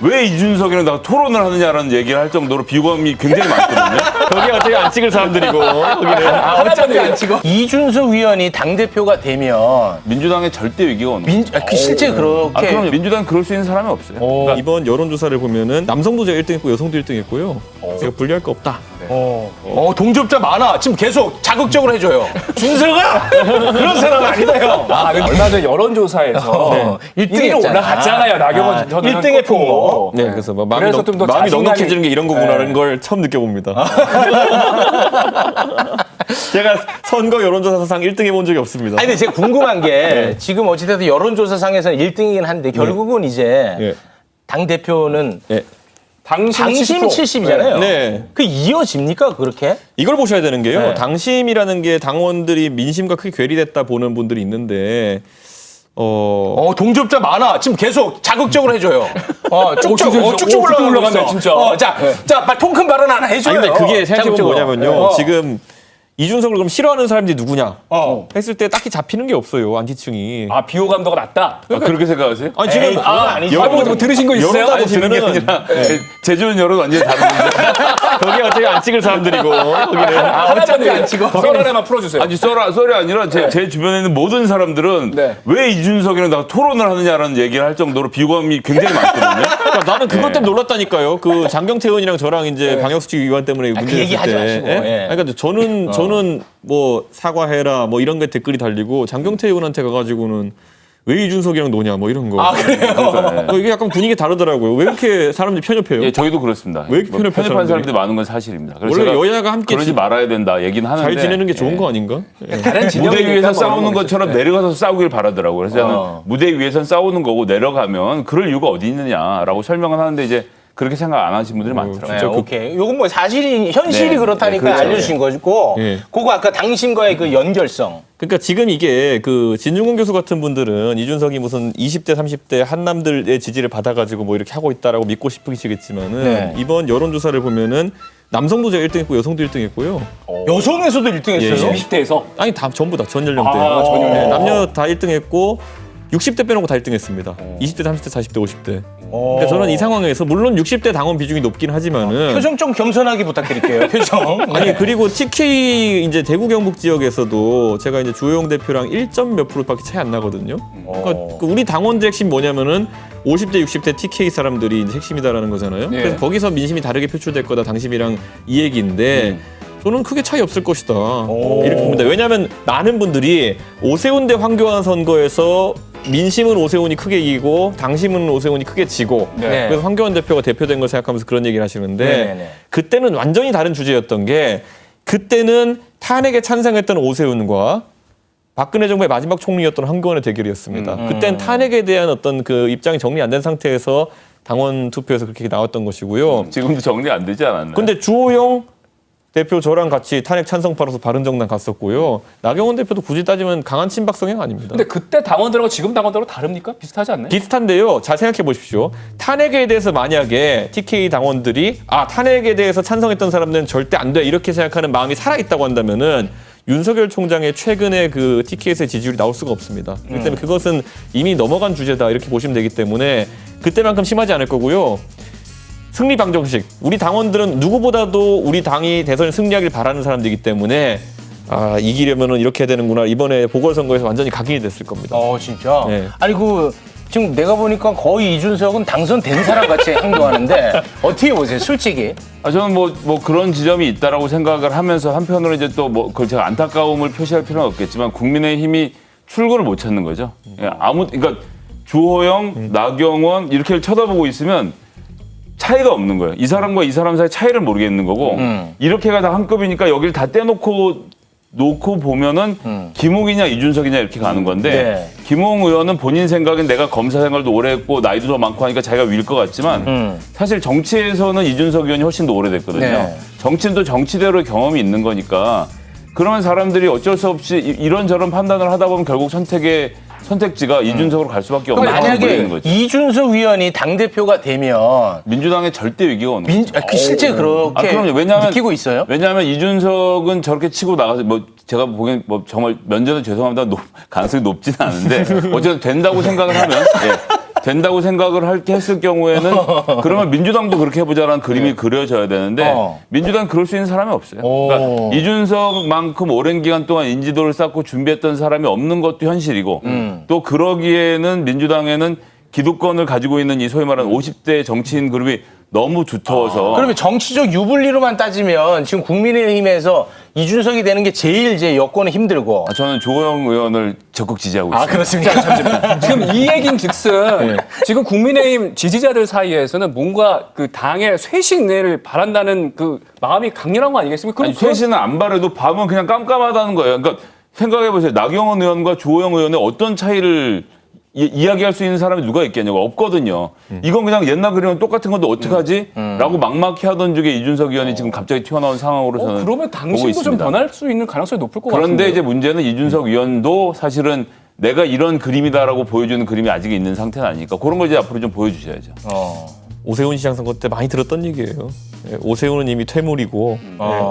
왜 이준석이랑 나 토론을 하느냐라는 얘기를 할 정도로 비호감이 굉장히 많거든요. 거기 어차피 안 찍을 사람들이고 거기는 어차피 안 찍어. 이준석 위원이 당대표가 되면 민주당에 절대 위기가 오는 거예요. 실제 그렇게 그럼 민주당 그럴 수 있는 사람이 없어요. 그러니까 이번 여론조사를 보면은 남성도 제가 1등했고 여성도 1등했고요. 제가 분리할 거 없다. 동접자 많아. 지금 계속 자극적으로 해줘요. 준석아 그런 사람 아니다 형. 얼마 전 여론조사에서 1등에 올라갔잖아요. 나경원 전 의원 1등 했고. 네, 그래서 막 마음이, 그래서 좀더 마음이 자신감이- 넉넉해지는 게 이런 거구나라는 걸 처음 느껴봅니다. 제가 선거 여론조사상 1등 해본 적이 없습니다. 아니 근데 제가 궁금한 게 지금 어찌됐든 여론조사상에서는 1등이긴 한데 결국은 이제 예. 당대표는 예. 당심 70%. 70이잖아요. 네. 그 이어집니까 그렇게? 이걸 보셔야 되는 게요. 네. 당심이라는 게 당원들이 민심과 크게 괴리됐다 보는 분들이 있는데 동접자 많아. 지금 계속 자극적으로 해줘요. 쭉쭉 올라간다, 진짜. 자, 통큰 발언 하나 해줘요. 아니 근데 그게 생각해보면 자극적으로. 뭐냐면요. 지금 이준석을 그럼 싫어하는 사람들이 누구냐 했을 때 딱히 잡히는 게 없어요. 안티층이. 아 비호 감도가 낮다. 그렇게 생각하세요? 아니 지금 에이, 그건 아니죠. 뭐 들으신 거 있어요? 여론 따지는 게 따지면은 아니라 제주는 여론 완전히 다른데. 거기 어차피 안 찍을 사람들이고 거기는 어차피 안 찍어. 썰 하나만 풀어주세요. 아니 썰이 아니라 제 주변에 있는 모든 사람들은 네. 왜 이준석이랑 나 토론을 하느냐라는 얘기를 할 정도로 비호감이 굉장히 많거든요. 그러니까 나는 그것 때문에 놀랐다니까요. 그 장경태 의원이랑 저랑 이제 방역수칙 위반 때문에 그 문제 얘기 됐을 하지 때. 마시고, 예? 예. 아니, 그러니까 저는 뭐 사과해라 뭐 이런 게 댓글이 달리고 장경태 의원한테 가가지고는 왜 이준석이랑 노냐 뭐 이런 거. 그러니까, 이게 약간 분위기 다르더라고요. 왜 이렇게 사람들이 편협해요? 예, 저희도 그렇습니다. 왜 이렇게 편협해, 편협한 사람들이? 사람들이 많은 건 사실입니다. 그래서 원래 제가 여야가 함께 그러지 말아야 된다 얘기는 하는데 잘 지내는 게 좋은 거 아닌가? 예. 다른 무대 위에서 싸우는 뭐 것처럼 내려가서 싸우길 바라더라고요. 그래서 저는 무대 위에선 싸우는 거고 내려가면 그럴 이유가 어디 있느냐라고 설명을 하는데 이제 그렇게 생각 안 하시는 분들이 많더라고요. 네, 오케이. 요건 뭐 사실이 현실이 네, 그렇다니까 네, 그렇죠. 알려주신 거고, 예. 그거 아까 당신과의 그 연결성. 그러니까 지금 이게 그 진중권 교수 같은 분들은 이준석이 무슨 20대, 30대 한남들의 지지를 받아가지고 뭐 이렇게 하고 있다라고 믿고 싶으시겠지만은 네. 이번 여론조사를 보면은 남성도 제가 1등했고 여성도 1등했고요. 여성에서도 1등했어요. 20대에서 아니 다 전부 다 전 연령대. 전 연령대. 네, 남녀 다 1등했고 60대 빼놓고 다 1등했습니다. 20대, 30대, 40대, 50대. 그러니까 저는 이 상황에서 물론 60대 당원 비중이 높긴 하지만은 표정 좀 겸손하게 부탁드릴게요. 표정. 아니 그리고 TK 이제 대구 경북 지역에서도 제가 이제 주호영 대표랑 1점 몇 프로밖에 차이 안 나거든요. 그러니까 그 우리 당원들 핵심 뭐냐면은 50대 60대 TK 사람들이 이제 핵심이다라는 거잖아요. 예. 그래서 거기서 민심이 다르게 표출될 거다 당심이랑 이 얘기인데 저는 크게 차이 없을 것이다 이렇게 봅니다. 왜냐하면 많은 분들이 오세훈 대 황교안 선거에서 민심은 오세훈이 크게 이기고 당심은 오세훈이 크게 지고 네. 그래서 황교안 대표가 대표된 걸 생각하면서 그런 얘기를 하시는데 네네네. 그때는 완전히 다른 주제였던 게 그때는 탄핵에 찬성했던 오세훈과 박근혜 정부의 마지막 총리였던 황교안의 대결이었습니다. 그때는 탄핵에 대한 어떤 그 입장이 정리 안 된 상태에서 당원 투표에서 그렇게 나왔던 것이고요. 지금도 정리 안 되지 않았나요? 근데 주호영 대표 저랑 같이 탄핵 찬성파로서 바른정당 갔었고요. 나경원 대표도 굳이 따지면 강한 친박 성향 아닙니다. 근데 그때 당원들하고 지금 당원들하고 다릅니까? 비슷하지 않나요? 비슷한데요. 잘 생각해 보십시오. 탄핵에 대해서 만약에 TK 당원들이 탄핵에 대해서 찬성했던 사람들은 절대 안 돼 이렇게 생각하는 마음이 살아있다고 한다면은 윤석열 총장의 최근의 그 TK에서의 지지율이 나올 수가 없습니다. 그렇기 때문에 그것은 이미 넘어간 주제다 이렇게 보시면 되기 때문에 그때만큼 심하지 않을 거고요. 승리 방정식. 우리 당원들은 누구보다도 우리 당이 대선에 승리하길 바라는 사람들이기 때문에 이기려면은 이렇게 해야 되는구나. 이번에 보궐선거에서 완전히 각인이 됐을 겁니다. 진짜? 네. 아니, 지금 내가 보니까 거의 이준석은 당선된 사람 같이 행동하는데 어떻게 보세요, 솔직히? 저는 뭐 그런 지점이 있다라고 생각을 하면서 한편으로 이제 또 뭐 그걸 제가 안타까움을 표시할 필요는 없겠지만 국민의힘이 출구를 못 찾는 거죠. 예, 그러니까 주호영, 나경원 이렇게 쳐다보고 있으면 차이가 없는 거예요. 이 사람과 이 사람 사이 차이를 모르겠는 거고 이렇게가 다 한 급이니까 여기를 다 떼놓고 보면은 김웅이냐 이준석이냐 이렇게 가는 건데 네. 김웅 의원은 본인 생각엔 내가 검사 생활도 오래 했고 나이도 더 많고 하니까 자기가 위일 것 같지만 사실 정치에서는 이준석 의원이 훨씬 더 오래됐거든요. 네. 정치는 또 정치대로의 경험이 있는 거니까 그러면 사람들이 어쩔 수 없이 이런저런 판단을 하다 보면 결국 선택지가 이준석으로 갈 수밖에 없는 상황이 만약에 벌어지는 거죠. 이준석 위원이 당대표가 되면 민주당에 절대 위기가 오는 거죠. 실제 그렇게 그럼요. 왜냐하면 느끼고 있어요? 왜냐하면 이준석은 저렇게 치고 나가서 제가 보기엔 정말 면제도 죄송합니다. 가능성이 높지는 않은데 어쨌든 된다고 생각을 하면 된다고 생각을 했을 경우에는 그러면 민주당도 그렇게 해보자라는 그림이 그려져야 되는데 민주당 그럴 수 있는 사람이 없어요. 그러니까 이준석만큼 오랜 기간 동안 인지도를 쌓고 준비했던 사람이 없는 것도 현실이고 또 그러기에는 민주당에는 기득권을 가지고 있는 이 소위 말하는 50대 정치인 그룹이 너무 두터워서 그러면 정치적 유불리로만 따지면 지금 국민의힘에서 이준석이 되는 게 제일 이제 여권은 힘들고. 저는 조호영 의원을 적극 지지하고 있습니다. 그렇습니까? 지금 이 얘기인 즉슨 지금 국민의힘 지지자들 사이에서는 뭔가 그 당의 쇄신을 바란다는 그 마음이 강렬한 거 아니겠습니까? 아니, 쇄신은 안 바래도 밤은 그냥 깜깜하다는 거예요. 그러니까 생각해보세요. 나경원 의원과 조호영 의원의 어떤 차이를 이야기할 수 있는 사람이 누가 있겠냐고. 없거든요. 이건 그냥 옛날 그림은 똑같은 건데 어떡하지? 라고 막막히 하던 중에 이준석 의원이 지금 갑자기 튀어나온 상황으로 저는 그러면 보고 당신도 좀 있습니다. 변할 수 있는 가능성이 높을 것 같은데. 그런데 이제 문제는 이준석 의원도 사실은 내가 이런 그림이다라고 보여주는 그림이 아직 있는 상태는 아니니까 그런 걸 이제 앞으로 좀 보여주셔야죠. 오세훈 시장 선거 때 많이 들었던 얘기예요. 오세훈은 이미 퇴물이고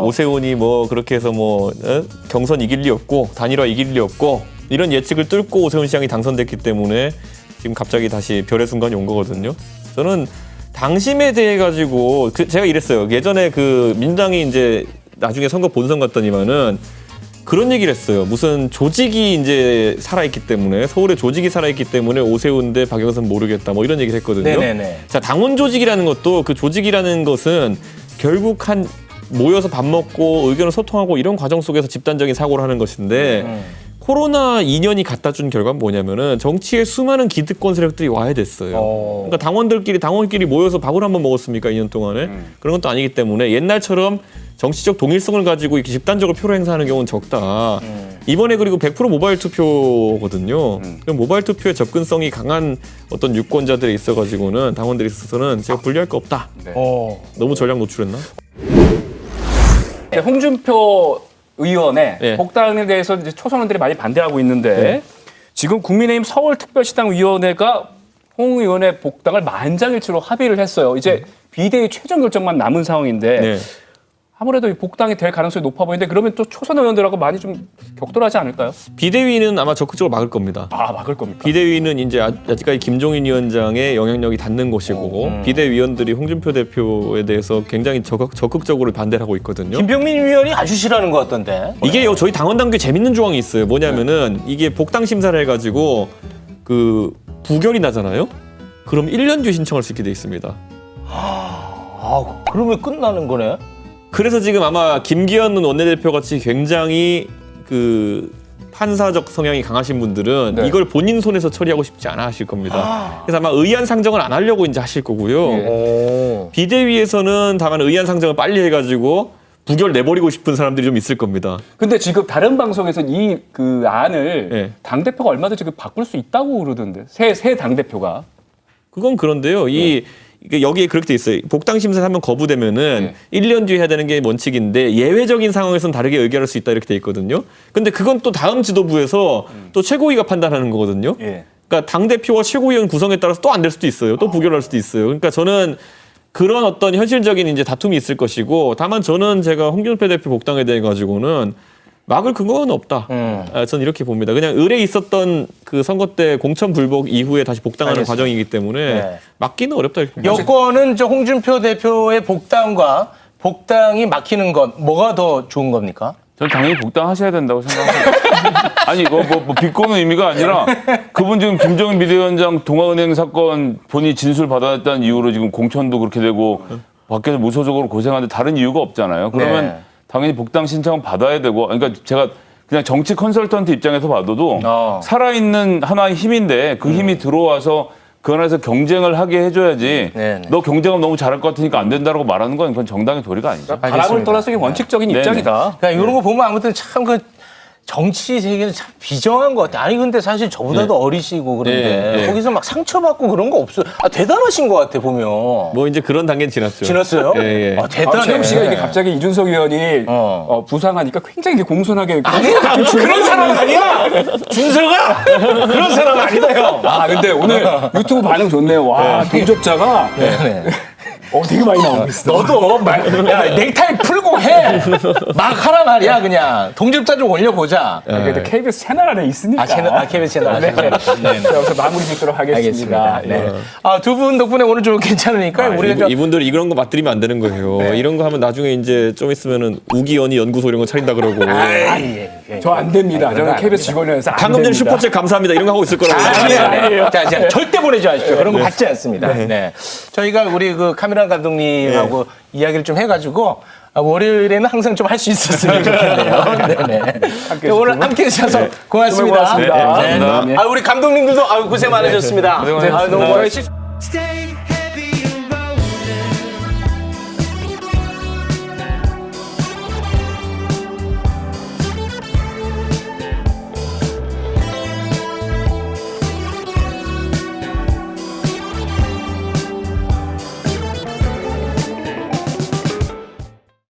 오세훈이 뭐 그렇게 해서 뭐 경선 이길 리 없고 단일화 이길 리 없고 이런 예측을 뚫고 오세훈 시장이 당선됐기 때문에 지금 갑자기 다시 별의 순간이 온 거거든요. 저는 당심에 대해 가지고 제가 이랬어요. 예전에 그 민주당이 이제 나중에 선거 본선 갔더니만은 그런 얘기를 했어요. 무슨 조직이 이제 살아있기 때문에 서울에 조직이 살아있기 때문에 오세훈 대 박영선 모르겠다 뭐 이런 얘기를 했거든요. 네네네. 자, 당원 조직이라는 것도 그 조직이라는 것은 결국 한 모여서 밥 먹고 의견을 소통하고 이런 과정 속에서 집단적인 사고를 하는 것인데 코로나 2년이 갖다 준 결과는 뭐냐면은 정치에 수많은 기득권 세력들이 와야 됐어요. 그러니까 당원끼리 모여서 밥을 한번 먹었습니까? 2년 동안에? 그런 것도 아니기 때문에 옛날처럼 정치적 동일성을 가지고 이렇게 집단적으로 표를 행사하는 경우는 적다. 이번에 그리고 100% 모바일 투표거든요. 그럼 모바일 투표에 접근성이 강한 어떤 유권자들이 있어가지고는 당원들이 있어서는 제가 분리할 거 없다. 너무 전략 노출했나? 홍준표 의원의 네. 복당에 대해서 이제 초선원들이 많이 반대하고 있는데 네. 지금 국민의힘 서울특별시당위원회가 홍 의원의 복당을 만장일치로 합의를 했어요. 이제 비대위 최종 결정만 남은 상황인데 네. 아무래도 이 복당이 될 가능성이 높아 보이는데 그러면 또 초선 의원들하고 많이 좀 격돌하지 않을까요? 비대위는 아마 적극적으로 막을 겁니다. 아, 막을 겁니까? 비대위는 이제 아직까지 김종인 위원장의 영향력이 닿는 곳이고 비대위원들이 홍준표 대표에 대해서 굉장히 적극적으로 반대를 하고 있거든요. 김병민 위원이 아주 싫어하는 것 같던데. 이게 저희 당원 당규에 재밌는 조항이 있어요. 뭐냐면은 이게 복당 심사를 해가지고 그 부결이 나잖아요. 그럼 1년 뒤에 신청할 수 있게 돼 있습니다. 그러면 끝나는 거네. 그래서 지금 아마 김기현 원내대표 같이 굉장히 그 판사적 성향이 강하신 분들은 네. 이걸 본인 손에서 처리하고 싶지 않아 하실 겁니다. 그래서 아마 의안 상정을 안 하려고 이제 하실 거고요. 비대위에서는 다만 의안 상정을 빨리 해가지고 부결 내버리고 싶은 사람들이 좀 있을 겁니다. 근데 지금 다른 방송에서 이 그 안을 네. 당대표가 얼마든지 바꿀 수 있다고 그러던데 새 당대표가. 그건 그런데요. 여기에 그렇게 돼 있어요. 복당 심사를 한번 거부되면은 1년 뒤에 해야 되는 게 원칙인데 예외적인 상황에서는 다르게 의결할 수 있다 이렇게 돼 있거든요. 근데 그건 또 다음 지도부에서 또 최고위가 판단하는 거거든요. 그러니까 당 대표와 최고위원 구성에 따라서 또 안 될 수도 있어요. 또 부결할 수도 있어요. 그러니까 저는 그런 어떤 현실적인 이제 다툼이 있을 것이고 다만 저는 제가 홍준표 대표 복당에 대해 가지고는 막을 근거는 없다. 저는 이렇게 봅니다. 그냥 을에 있었던 그 선거 때 공천 불복 이후에 다시 복당하는 알겠습니다. 과정이기 때문에 네. 막기는 어렵다 이렇게 봅니다. 여권은 저 홍준표 대표의 복당과 복당이 막히는 것 뭐가 더 좋은 겁니까? 전 당연히 복당하셔야 된다고 생각합니다. 아니 이거 뭐 비꼬는 의미가 아니라 그분 지금 김종인 비대위원장 동아은행 사건 본인이 진술 받아냈다는 이유로 지금 공천도 그렇게 되고 밖에서 무소속으로 고생하는데 다른 이유가 없잖아요. 그러면 네. 당연히 복당 신청은 받아야 되고 그러니까 제가 그냥 정치 컨설턴트 입장에서 봐도 살아있는 하나의 힘인데 그 힘이 들어와서 그 안에서 경쟁을 하게 해줘야지 네네. 너 경쟁은 너무 잘할 것 같으니까 안 된다고 말하는 건 그건 정당의 도리가 아니죠. 바람을 떠나서 이게 원칙적인 네네. 입장이다. 그러니까 이런 거 보면 아무튼 참 그 정치 세계는 참 비정한 것 같아. 아니 근데 사실 저보다도 어리시고 그런데 네. 거기서 막 상처받고 그런 거 없어요. 대단하신 것 같아 보면. 뭐 이제 그런 단계는 지났죠. 지났어요? 예. 대단해. 최영 씨가 이게 갑자기 이준석 의원이 부상하니까 굉장히 이렇게 공손하게 아니야 그런 사람 아니야. 준서가 그런 사람 아니다 형. 아 근데 오늘 유튜브 반응 좋네요. 와 동접자가 네. 되게 많이 나오고 있어. 너도 야, 넥타이 풀고 해. 막 하라 말이야 그냥. 동접자 좀 올려보자. 그래도 KBS 채널 안에 있으니까. KBS 채널 네. 하시죠. 네. 여기서 마무리 짓도록 하겠습니다. 알겠습니다. 네. 두 분 덕분에 오늘 좀 괜찮으니까 우리가 좀 이분들 이런 거 맞들이면 안 되는 거예요. 이런 거 하면 나중에 이제 좀 있으면은 우기연이 연구소 이런 거 차린다 그러고. 저 안 됩니다. 저는 KBS 직원이라서 안 방금 전 됩니다. 슈퍼챗 감사합니다 이런 거 하고 있을 거라고. 아니에요. 자, 절대 보내지 마십시오. 그런 거 받지 않습니다. 네. 저희가 우리 그 카메라 감독님하고 이야기를 좀 해가지고 월요일에는 항상 좀 할 수 있었으면 좋겠네요. 네네. 오늘 함께 해주셔서 고맙습니다. 고맙습니다. 네. 우리 감독님들도 고생 많으셨습니다. 너무 네. 고맙습니다. Stay